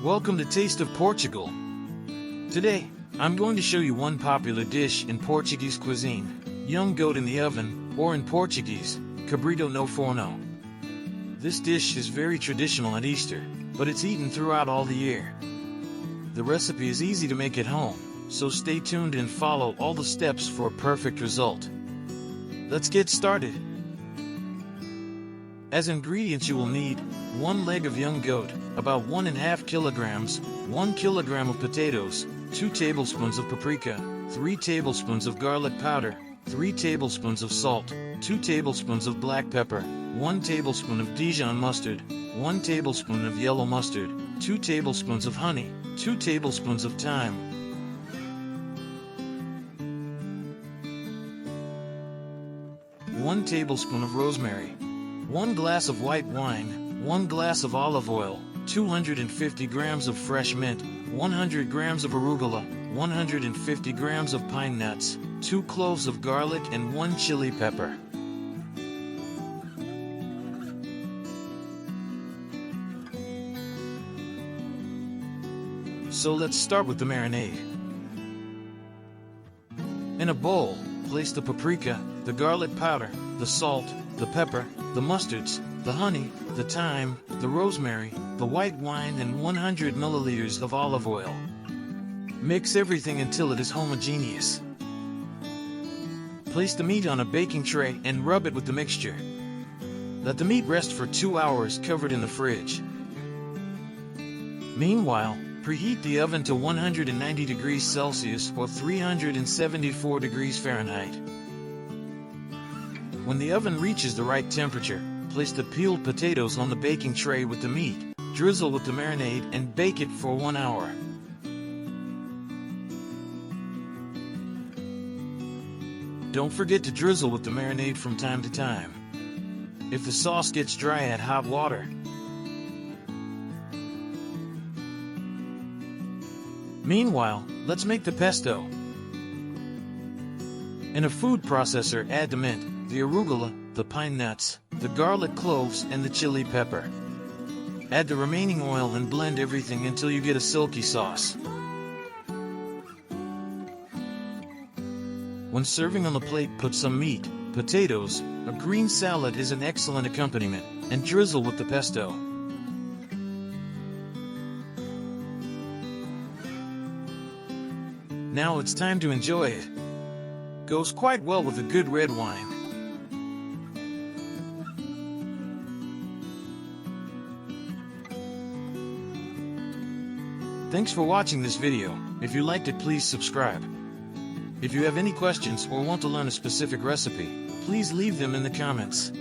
Welcome to Taste of Portugal. Today, I'm going to show you one popular dish in Portuguese cuisine, young goat in the oven, or in Portuguese, cabrito no forno. This dish is very traditional at Easter, but it's eaten throughout all the year. The recipe is easy to make at home, so stay tuned and follow all the steps for a perfect result. Let's get started. As ingredients you will need, 1 leg of young goat, about 1.5 kilograms, 1 kilogram of potatoes, 2 tablespoons of paprika, 3 tablespoons of garlic powder, 3 tablespoons of salt, 2 tablespoons of black pepper, 1 tablespoon of Dijon mustard, 1 tablespoon of yellow mustard, 2 tablespoons of honey, 2 tablespoons of thyme, 1 tablespoon of rosemary, 1 glass of white wine, 1 glass of olive oil, 250 grams of fresh mint, 100 grams of arugula, 150 grams of pine nuts, 2 cloves of garlic and 1 chili pepper. So let's start with the marinade. In a bowl, place the paprika, the garlic powder, the salt, the pepper, the mustards, the honey, the thyme, the rosemary, the white wine and 100 milliliters of olive oil. Mix everything until it is homogeneous. Place the meat on a baking tray and rub it with the mixture. Let the meat rest for 2 hours covered in the fridge. Meanwhile, preheat the oven to 190 degrees Celsius or 374 degrees Fahrenheit. When the oven reaches the right temperature, place the peeled potatoes on the baking tray with the meat, drizzle with the marinade and bake it for 1 hour. Don't forget to drizzle with the marinade from time to time. If the sauce gets dry, add hot water. Meanwhile, let's make the pesto. In a food processor, add the mint, the arugula, the pine nuts, the garlic cloves and the chili pepper. Add the remaining oil and blend everything until you get a silky sauce. When serving on the plate, put some meat, potatoes, a green salad is an excellent accompaniment, and drizzle with the pesto. Now it's time to enjoy it. Goes quite well with a good red wine. Thanks for watching this video. If you liked it, please subscribe. If you have any questions or want to learn a specific recipe, please leave them in the comments.